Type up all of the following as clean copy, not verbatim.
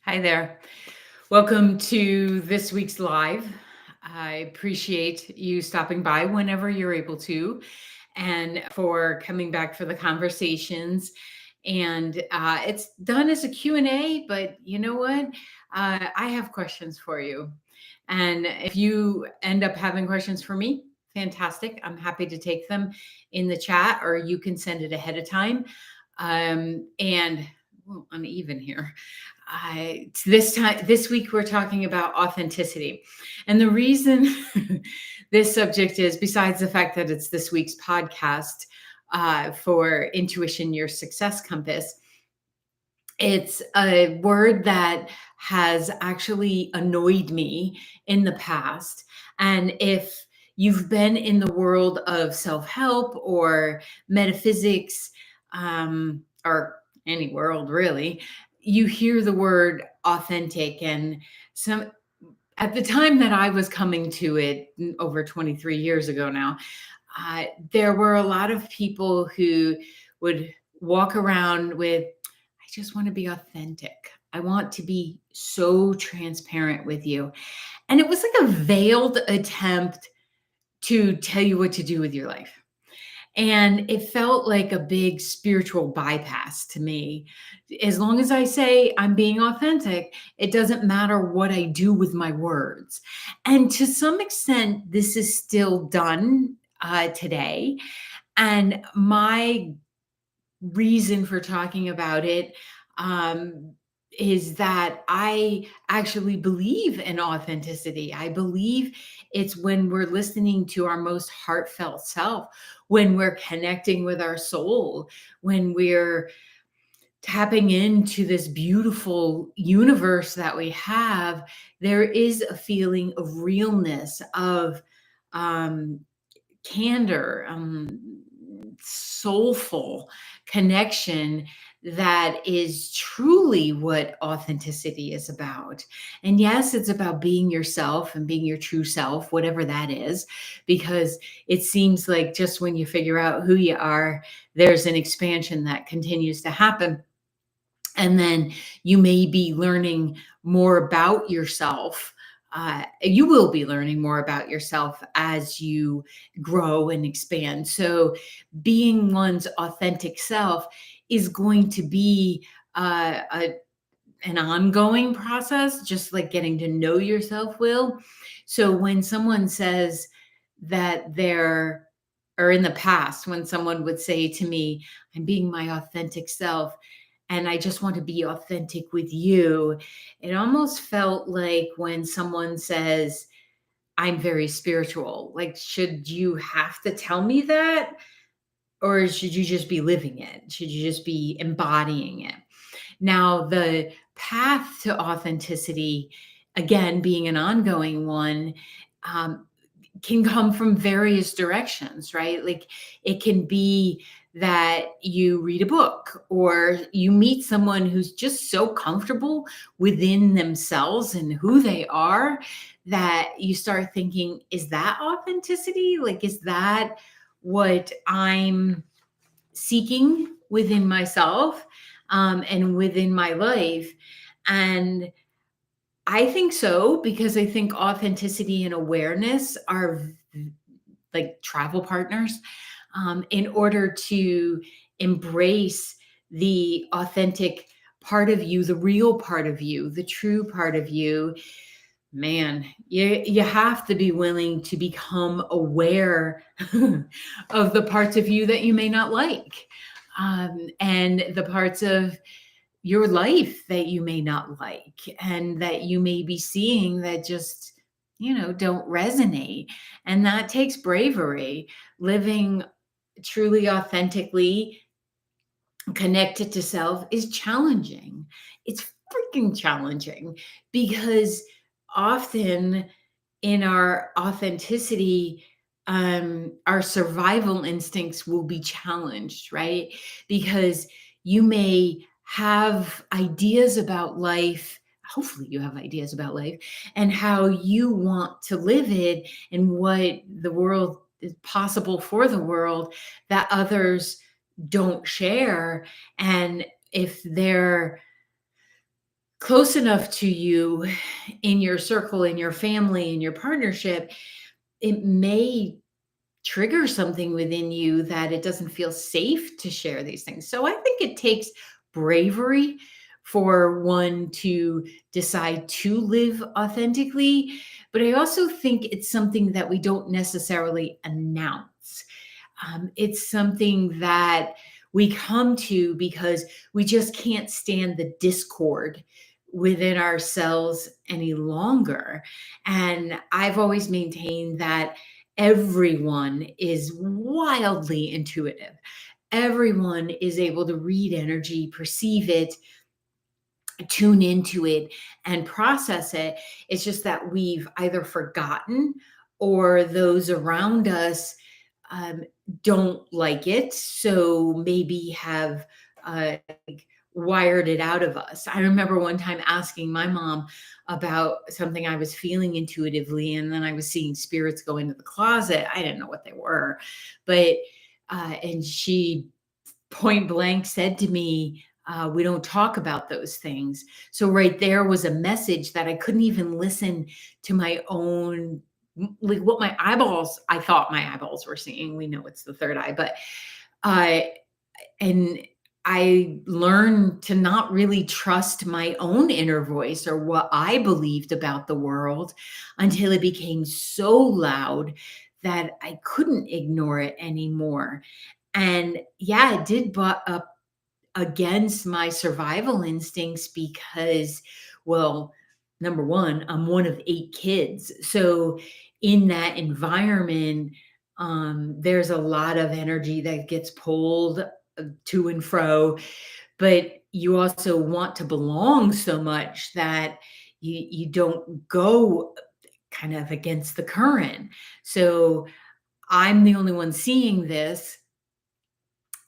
Hi there. Welcome to this week's live. I appreciate you stopping by whenever you're able to and for coming back for the conversations. And it's done as a Q&A, but you know what? I have questions for you. And if you end up having questions for me, fantastic. I'm happy to take them in the chat or you can send it ahead of time. And uneven here. This week, we're talking about authenticity. And the reason this subject is, besides the fact that it's this week's podcast for Intuition, Your Success Compass, it's a word that has actually annoyed me in the past. And if you've been in the world of self help or metaphysics, or any world really, you hear the word authentic. And some at the time that I was coming to it over 23 years ago now, there were a lot of people who would walk around with, I just want to be authentic. I want to be so transparent with you. And it was like a veiled attempt to tell you what to do with your life. And it felt like a big spiritual bypass to me. As long as I say I'm being authentic, it doesn't matter what I do with my words. And to some extent, this is still done today. And my reason for talking about it um, is that I actually believe in authenticity. I believe it's when we're listening to our most heartfelt self, when we're connecting with our soul, when we're tapping into this beautiful universe that we have. There is a feeling of realness, of um, candor, soulful connection that is truly what authenticity is about. And yes, it's about being yourself and being your true self, whatever that is, because it seems like just when you figure out who you are, there's an expansion that continues to happen. And then you may be learning more about yourself. You will be learning more about yourself as you grow and expand. So, being one's authentic self is going to be an ongoing process, just like getting to know yourself will. So, when someone says that they're, or in the past, when someone would say to me, I'm being my authentic self, and I just want to be authentic with you. It almost felt like when someone says, I'm very spiritual. Like, should you have to tell me that? Or should you just be living it? Should you just be embodying it? Now, the path to authenticity, again, being an ongoing one, um, can come from various directions, right? Like it can be that you read a book or you meet someone who's just so comfortable within themselves and who they are that you start thinking, is that authenticity? Like, is that what I'm seeking within myself and within my life? And I think so, because I think authenticity and awareness are like travel partners, in order to embrace the authentic part of you, the real part of you, the true part of you. Man, you have to be willing to become aware of the parts of you that you may not like, and the parts of your life that you may not like and that you may be seeing that just, don't resonate. And that takes bravery. Living truly authentically connected to self is challenging. It's freaking challenging because often in our authenticity, our survival instincts will be challenged, right? Because you may have ideas about life. Hopefully, you have ideas about life and how you want to live it and what the world is possible for the world that others don't share. And if they're close enough to you in your circle, in your family, in your partnership, it may trigger something within you that it doesn't feel safe to share these things. So I think it takes bravery for one to decide to live authentically. But I also think it's something that we don't necessarily announce. It's something that we come to because we just can't stand the discord within ourselves any longer. And I've always maintained that everyone is wildly intuitive. Everyone is able to read energy, perceive it, tune into it, and process it. It's just that we've either forgotten or those around us um, don't like it. So maybe have like wired it out of us. I remember one time asking my mom about something I was feeling intuitively, and then I was seeing spirits go into the closet. I didn't know what they were, but and she point blank said to me, we don't talk about those things. So right there was a message that I couldn't even listen to my own, like what my eyeballs, I thought my eyeballs were seeing. We know it's the third eye, but I, and I learned to not really trust my own inner voice or what I believed about the world until it became so loud that I couldn't ignore it anymore. And yeah, it did butt up against my survival instincts because, well, number one, I'm one of 8 kids. So in that environment, there's a lot of energy that gets pulled to and fro, but you also want to belong so much that you don't go kind of against the current. So I'm the only one seeing this,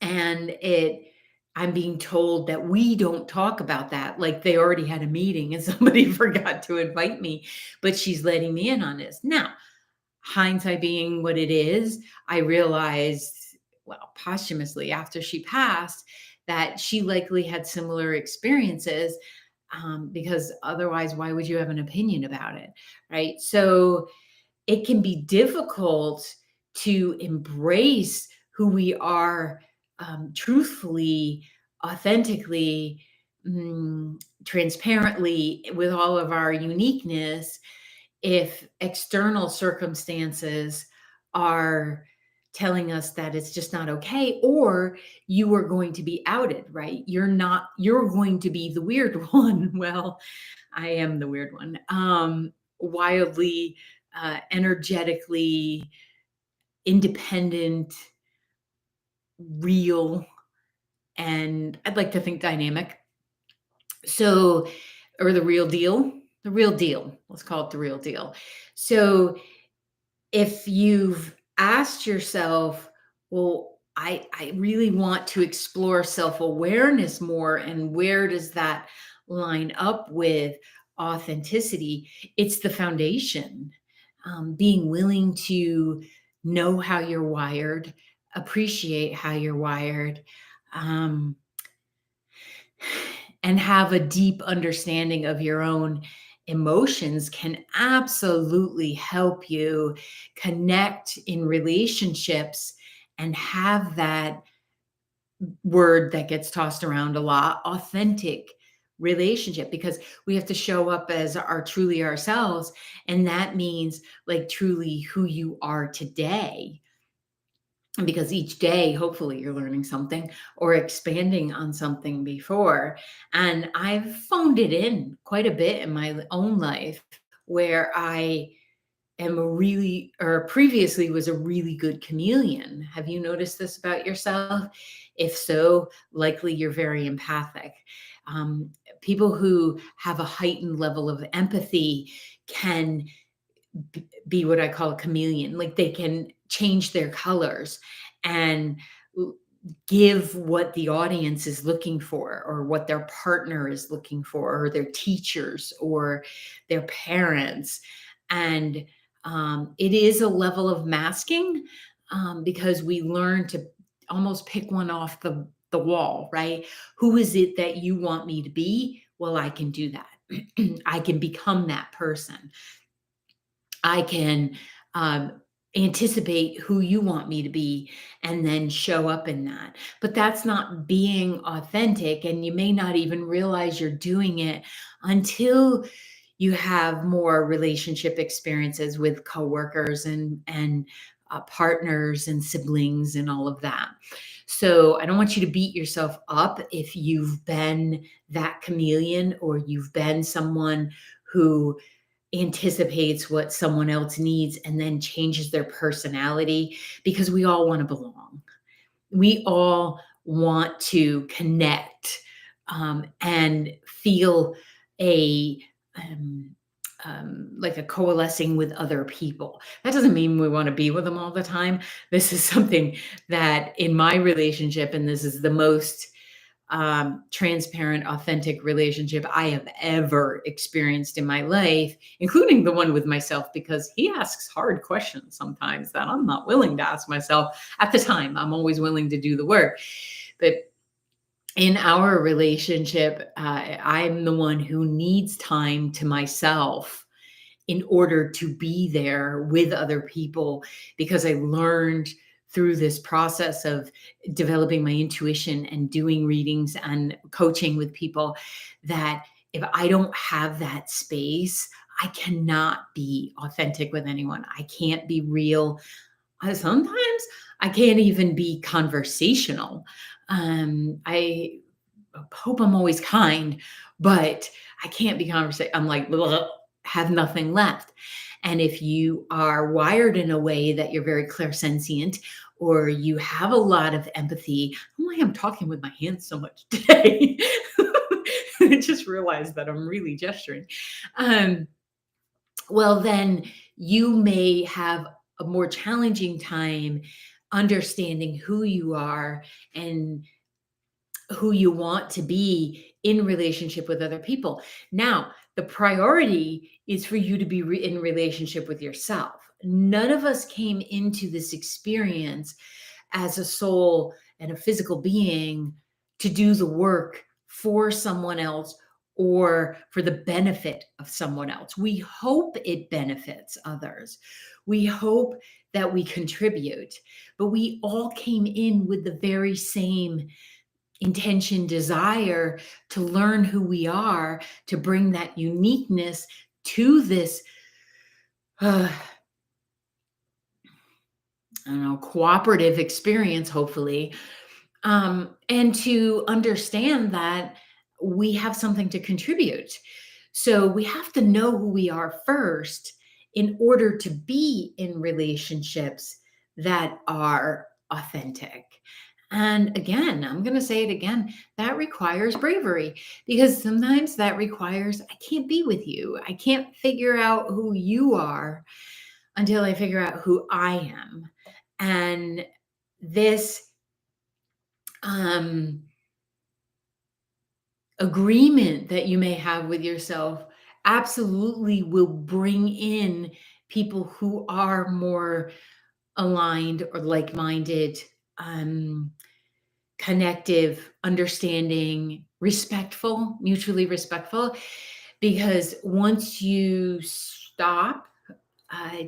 and it I'm being told that we don't talk about that. Like they already had a meeting and somebody forgot to invite me, but she's letting me in on this. Now, hindsight being what it is, I realized, well, posthumously after she passed, that she likely had similar experiences, because otherwise, why would you have an opinion about it? Right. So it can be difficult to embrace who we are, truthfully, authentically, transparently, with all of our uniqueness, if external circumstances are telling us that it's just not okay, or you are going to be outed, right? You're going to be the weird one. Well, I am the weird one. Wildly, energetically independent, real, and I'd like to think dynamic. So, or the real deal. Let's call it the real deal. So, if you've asked yourself, well, I really want to explore self-awareness more, and where does that line up with authenticity? It's the foundation. Being willing to know how you're wired, appreciate how you're wired, um, and have a deep understanding of your own emotions can absolutely help you connect in relationships and have that word that gets tossed around a lot, authentic relationship, because we have to show up as our truly ourselves, and that means like truly who you are today, because each day hopefully you're learning something or expanding on something before. And I've phoned it in quite a bit in my own life, where I am a really, or previously was a really good chameleon. Have you noticed this about yourself? If so, likely you're very empathic. um, People who have a heightened level of empathy can be what I call a chameleon. Like they can change their colors and give what the audience is looking for, or what their partner is looking for, or their teachers, or their parents. And it is a level of masking, because we learn to almost pick one off the wall, right? Who is it that you want me to be? Well, I can do that. I can become that person. I can anticipate who you want me to be and then show up in that. But that's not being authentic. And you may not even realize you're doing it until you have more relationship experiences with coworkers and partners and siblings and all of that. So I don't want you to beat yourself up if you've been that chameleon or you've been someone who anticipates what someone else needs and then changes their personality, because we all want to belong. We all want to connect and feel a um, like a coalescing with other people. That doesn't mean we want to be with them all the time. This is something that in my relationship, and this is the most transparent, authentic relationship I have ever experienced in my life, including the one with myself, because he asks hard questions sometimes that I'm not willing to ask myself at the time. I'm always willing to do the work. But in our relationship, I'm the one who needs time to myself in order to be there with other people, because I learned through this process of developing my intuition and doing readings and coaching with people that if I don't have that space, I cannot be authentic with anyone. I can't be real. Sometimes I can't even be conversational. I hope I'm always kind, but I can't be conversation. I'm like, "Bleh," have nothing left. And if you are wired in a way that you're very clairsentient or you have a lot of empathy, I'm like, I'm talking with my hands so much today. I just realized that I'm really gesturing. Um, well, then you may have a more challenging time understanding who you are and who you want to be in relationship with other people. Now, the priority is for you to be in relationship with yourself. None of us came into this experience as a soul and a physical being to do the work for someone else or for the benefit of someone else. We hope it benefits others. We hope that we contribute, but we all came in with the very same intention, desire to learn who we are, to bring that uniqueness to this, uh, I don't know, cooperative experience, hopefully, and to understand that we have something to contribute. So we have to know who we are first in order to be in relationships that are authentic. And again, I'm going to say it again, that requires bravery, because sometimes that requires, I can't be with you. I can't figure out who you are until I figure out who I am. And this um, agreement that you may have with yourself absolutely will bring in people who are more aligned or like-minded, um, connective, understanding, respectful, mutually respectful. Because once you stop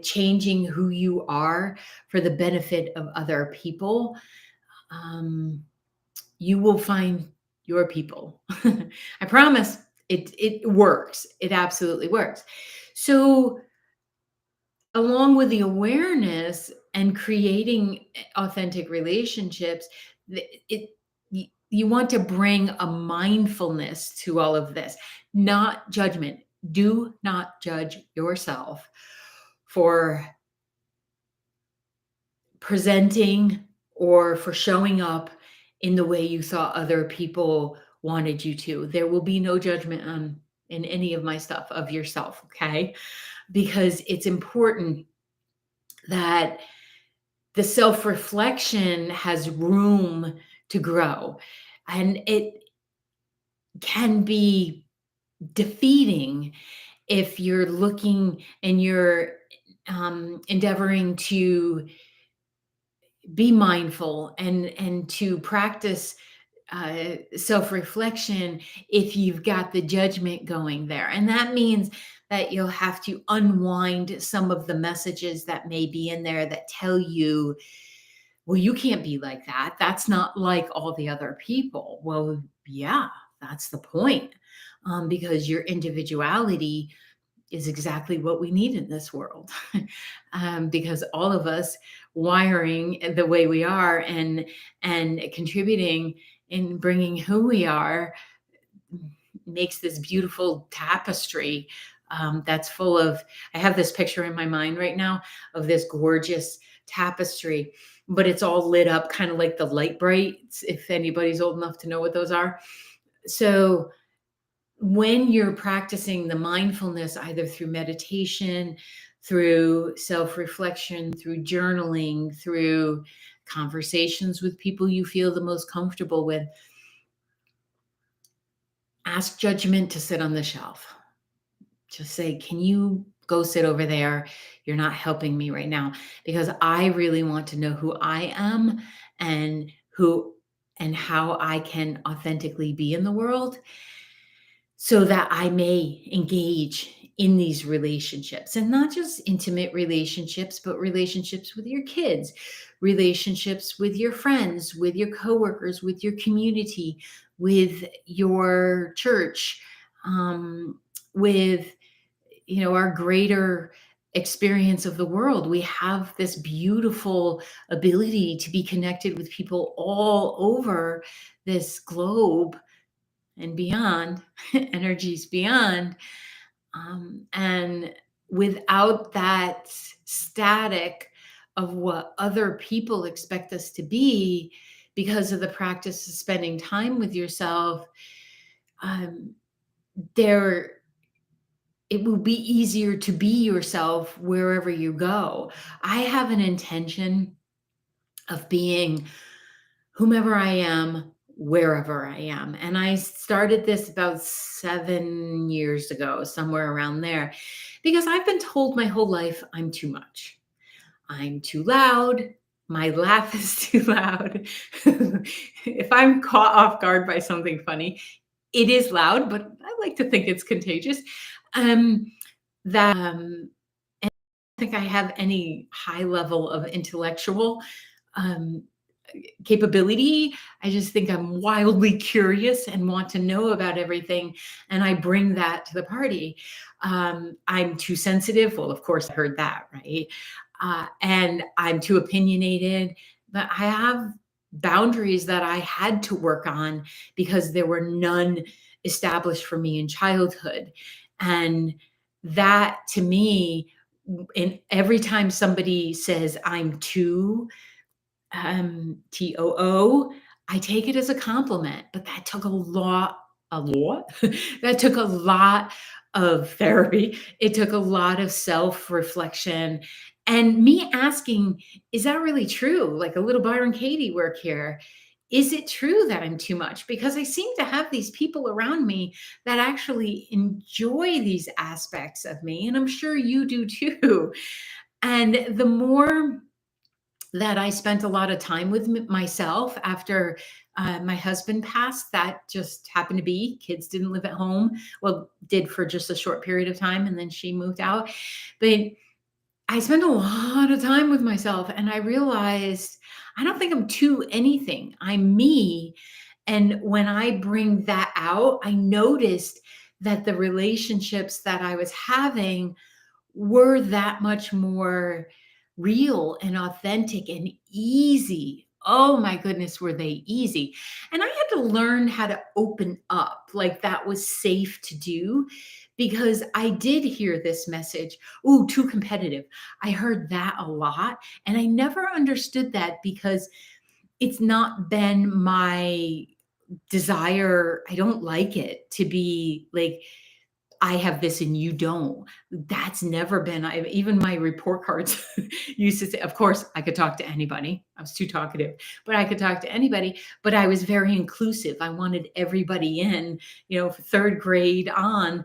changing who you are for the benefit of other people, um, you will find your people. I promise it works. It absolutely works. So along with the awareness and creating authentic relationships, it you want to bring a mindfulness to all of this, not judgment. Do not judge yourself for presenting or for showing up in the way you thought other people wanted you to. There will be no judgment on in any of my stuff of yourself, okay? Because it's important that the self-reflection has room to grow. And it can be defeating if you're looking and you're endeavoring to be mindful and to practice self-reflection if you've got the judgment going there. And that means that you'll have to unwind some of the messages that may be in there that tell you, well, you can't be like that. That's not like all the other people. Well, yeah, that's the point. Because your individuality is exactly what we need in this world. Because all of us wiring the way we are and contributing in bringing who we are makes this beautiful tapestry that's full of. I have this picture in my mind right now of this gorgeous tapestry, but it's all lit up kind of like the light brights, if anybody's old enough to know what those are. So when you're practicing the mindfulness, either through meditation, through self reflection, through journaling, through conversations with people you feel the most comfortable with, ask judgment to sit on the shelf. Just say, can you go sit over there? You're not helping me right now, because I really want to know who I am and who and how I can authentically be in the world, so that I may engage in these relationships, and not just intimate relationships, but relationships with your kids, relationships with your friends, with your coworkers, with your community, with your church, with our greater experience of the world. We have this beautiful ability to be connected with people all over this globe and beyond, energies beyond. And without that static of what other people expect us to be, because of the practice of spending time with yourself, um, there it will be easier to be yourself wherever you go. I have an intention of being whomever I am, wherever I am. And I started this about 7 years ago, somewhere around there, because I've been told my whole life I'm too much. I'm too loud. My laugh is too loud. If I'm caught off guard by something funny, it is loud, but I like to think it's contagious. Um, and I don't think I have any high level of intellectual um, capability. I just think I'm wildly curious and want to know about everything. And I bring that to the party. I'm too sensitive. Well, of course, I heard that, right? And I'm too opinionated. But I have boundaries that I had to work on because there were none established for me in childhood. And that to me, and every time somebody says I'm too, TOO, I take it as a compliment, but that took a lot. That took a lot of therapy. It took a lot of self-reflection and me asking, is that really true? Like a little Byron Katie work here. Is it true that I'm too much? Because I seem to have these people around me that actually enjoy these aspects of me, and I'm sure you do too. And the more that I spent a lot of time with myself after my husband passed. That just happened to be. Kids didn't live at home. Well, did for just a short period of time, and then she moved out. But I spent a lot of time with myself, and I realized I don't think I'm too anything. I'm me. And when I bring that out, I noticed that the relationships that I was having were that much more real and authentic and easy. Oh my goodness, were they easy? And I had to learn how to open up, like that was safe to do, because I did hear this message, ooh, too competitive. I heard that a lot. And I never understood that because it's not been my desire. I don't like it to be like, I have this and you don't. That's never been. Even my report cards used to say, of course, I could talk to anybody. I was too talkative, but I could talk to anybody. But I was very inclusive. I wanted everybody in, third grade on.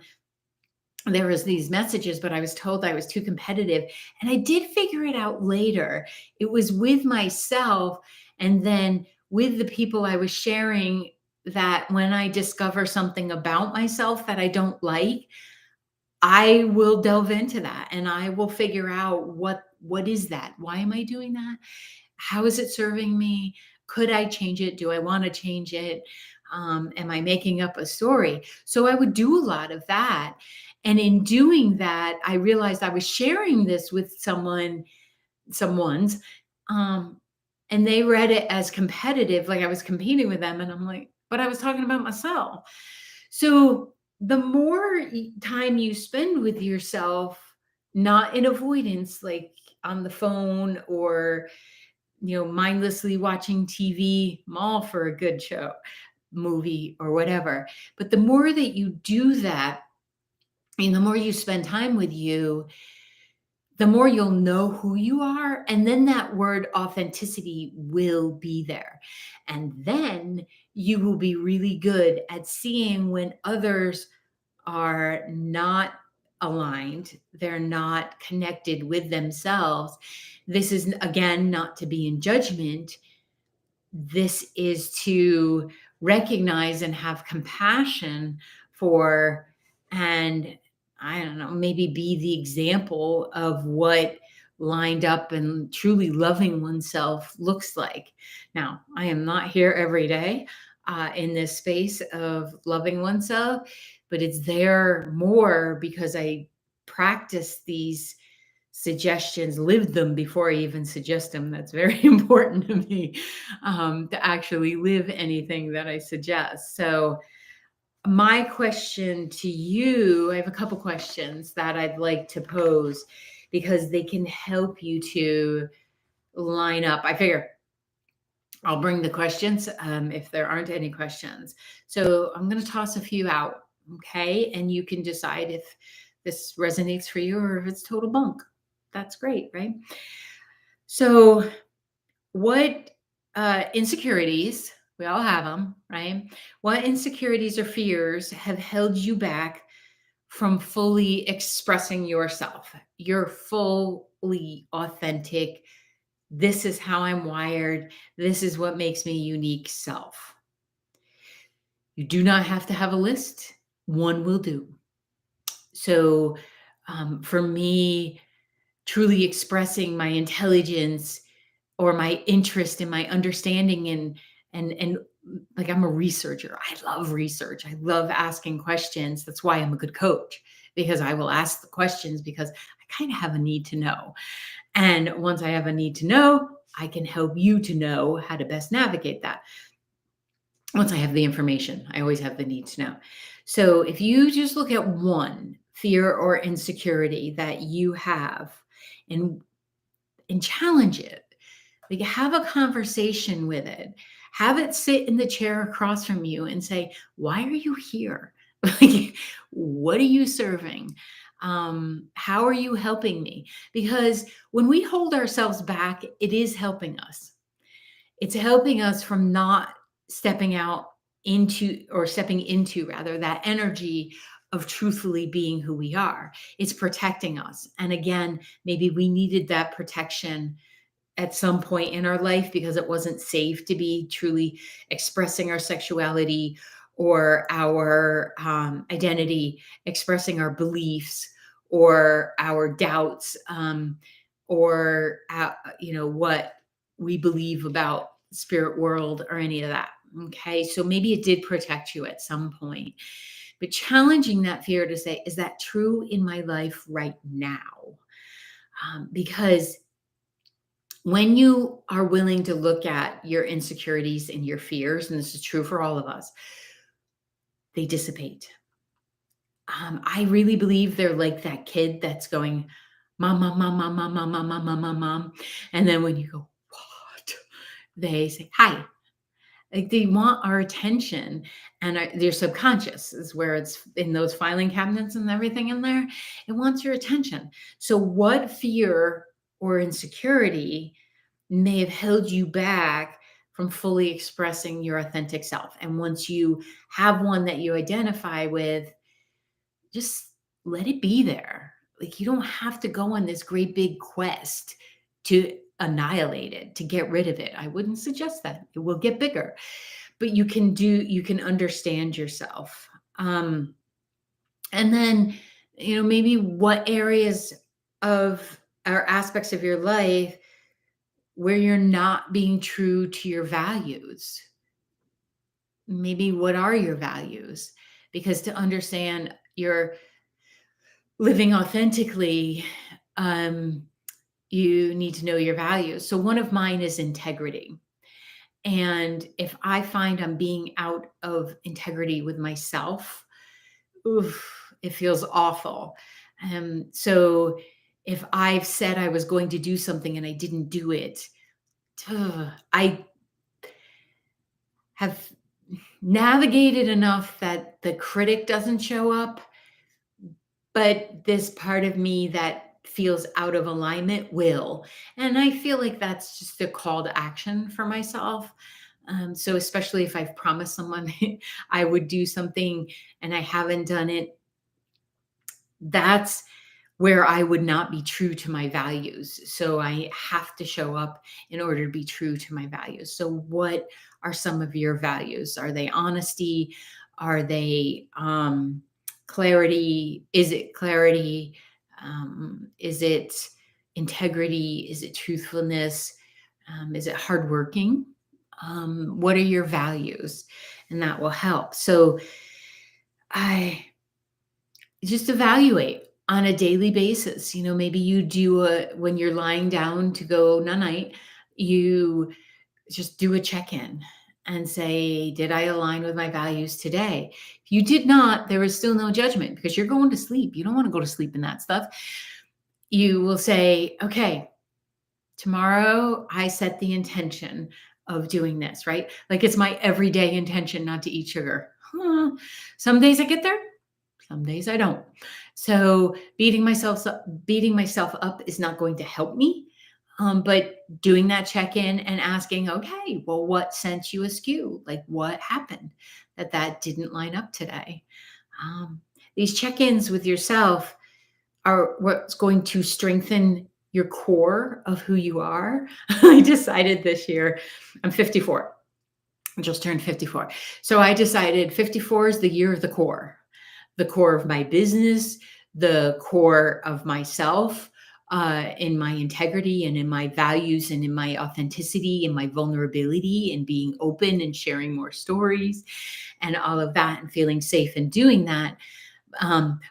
There was these messages, but I was told I was too competitive. And I did figure it out later. It was with myself and then with the people I was sharing that when I discover something about myself that I don't like, I will delve into that and I will figure out what is that? Why am I doing that? How is it serving me? Could I change it? Do I want to change it? Am I making up a story? So I would do a lot of that. And in doing that, I realized I was sharing this with someone's, um, and they read it as competitive, like I was competing with them. And I'm like, but I was talking about myself. So the more time you spend with yourself, not in avoidance, like on the phone or mindlessly watching TV. I'm all for a good show, movie, or whatever. But the more that you do that, and the more you spend time with you, the more you'll know who you are. And then that word authenticity will be there. And then you will be really good at seeing when others are not aligned, they're not connected with themselves. This is, again, not to be in judgment. This is to recognize and have compassion for, and I don't know, maybe be the example of what lined up and truly loving oneself looks like. Now, I am not here every day in this space of loving oneself, but it's there more because I practice these suggestions, live them before I even suggest them. That's very important to me, to actually live anything that I suggest. So, my question to you, I have a couple questions that I'd like to pose because they can help you to line up. I figure I'll bring the questions if there aren't any questions. So, I'm going to toss a few out, okay? And you can decide if this resonates for you or if it's total bunk. That's great, right? So, what insecurities, we all have them, right? What insecurities or fears have held you back from fully expressing yourself, your fully authentic, this is how I'm wired, this is what makes me unique self? You do not have to have a list, one will do. So, for me, truly expressing my intelligence or my interest in my understanding and like I'm a researcher. I love research. I love asking questions. That's why I'm a good coach, because I will ask the questions because I kind of have a need to know. And once I have a need to know, I can help you to know how to best navigate that. Once I have the information, I always have the need to know. So if you just look at one fear or insecurity that you have and challenge it, like have a conversation with it, have it sit in the chair across from you and say, why are you here? Like, what are you serving? How are you helping me? Because when we hold ourselves back, it is helping us. It's helping us from not stepping out into, or stepping into rather, that energy of truthfully being who we are. It's protecting us. And again, maybe we needed that protection at some point in our life because it wasn't safe to be truly expressing our sexuality or our identity, expressing our beliefs or our doubts, or what we believe about spirit world or any of that. Okay, so maybe it did protect you at some point, but challenging that fear to say, is that true in my life right now? Because when you are willing to look at your insecurities and your fears, and this is true for all of us, they dissipate. I really believe they're like that kid that's going, mom, mom, mom, mom, mom, mom, mom, mom, mom, mom, mom. And then when you go, what? They say, hi. Like they want our attention, and their subconscious is where it's in those filing cabinets and everything in there. It wants your attention. So, what fear or insecurity may have held you back from fully expressing your authentic self? And once you have one that you identify with, just let it be there. Like you don't have to go on this great big quest to annihilate it, to get rid of it. I wouldn't suggest that. It will get bigger. but you can understand yourself. Um, and then, maybe what areas of or aspects of your life where you're not being true to your values. Maybe what are your values? Because to understand you're living authentically, um, you need to know your values. So one of mine is integrity. And if I find I'm being out of integrity with myself, oof, it feels awful. So if I've said I was going to do something and I didn't do it, I have navigated enough that the critic doesn't show up, but this part of me that feels out of alignment will. And I feel like that's just a call to action for myself. So, especially if I've promised someone I would do something and I haven't done it, that's where I would not be true to my values. So I have to show up in order to be true to my values. So, what are some of your values? Are they honesty? Are they clarity? Is it clarity? Is it integrity? Is it truthfulness? Is it hardworking? What are your values? And that will help. So, I just evaluate on a daily basis. Maybe you do when you're lying down to go night night, you just do a check-in and say, did I align with my values today? If you did not, there is still no judgment because you're going to sleep. You don't want to go to sleep in that stuff. You will say, okay, tomorrow I set the intention of doing this, right? Like it's my everyday intention not to eat sugar. Some days I get there, some days I don't. So beating myself up is not going to help me. But doing that check-in and asking, okay, well, what sent you askew? Like what happened that didn't line up today? Um, these check-ins with yourself are what's going to strengthen your core of who you are. I decided this year, I'm 54. I just turned 54. So I decided 54 is the year of the core of my business, the core of myself, in my integrity and in my values and in my authenticity and my vulnerability and being open and sharing more stories and all of that and feeling safe in doing that.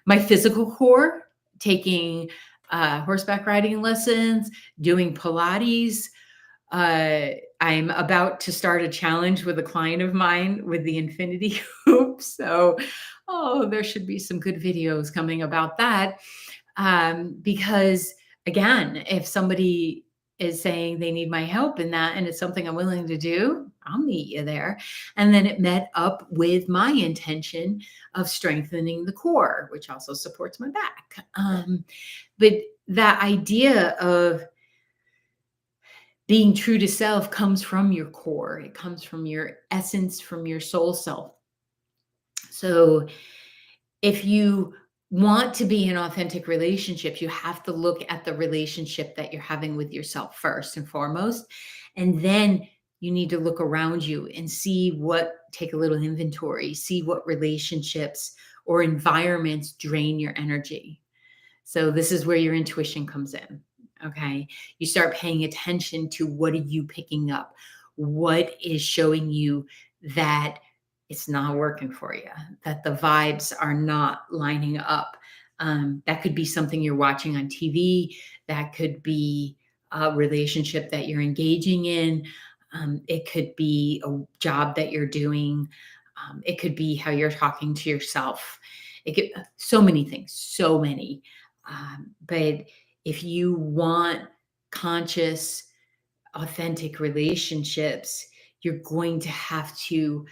My physical core, taking horseback riding lessons, doing Pilates. Uh, I'm about to start a challenge with a client of mine with the infinity hoop. So, there should be some good videos coming about that. Because again, if somebody is saying they need my help in that and it's something I'm willing to do, I'll meet you there. And then it met up with my intention of strengthening the core, which also supports my back. But that idea of being true to self comes from your core. It comes from your essence, from your soul self. So if you want to be in authentic relationships, you have to look at the relationship that you're having with yourself first and foremost. And then you need to look around you and take a little inventory, see what relationships or environments drain your energy. So this is where your intuition comes in. Okay. You start paying attention to what are you picking up? What is showing you that it's not working for you, that the vibes are not lining up. That could be something you're watching on TV. That could be a relationship that you're engaging in. It could be a job that you're doing. It could be how you're talking to yourself. It could so many things, so many. But if you want conscious, authentic relationships, you're going to have to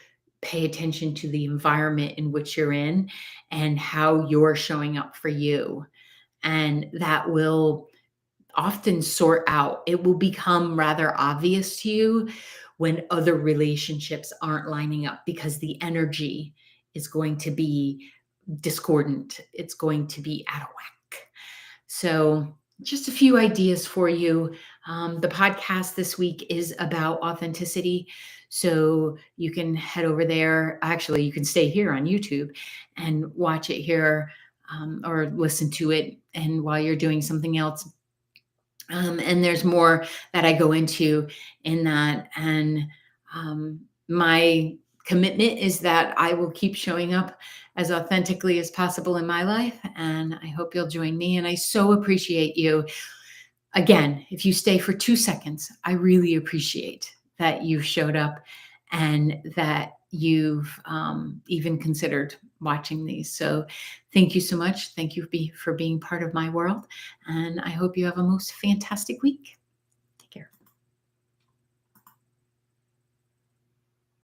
pay attention to the environment in which you're in and how you're showing up for you. And that will often sort out, it will become rather obvious to you when other relationships aren't lining up because the energy is going to be discordant, it's going to be out of whack. So, just a few ideas for you. The podcast this week is about authenticity. So you can head over there. Actually, you can stay here on YouTube and watch it here, or listen to it. And while you're doing something else, and there's more that I go into in that. And my commitment is that I will keep showing up as authentically as possible in my life. And I hope you'll join me. And I so appreciate you. Again, if you stay for 2 seconds, I really appreciate that you showed up and that you've even considered watching these. So thank you so much. Thank you for being part of my world. And I hope you have a most fantastic week.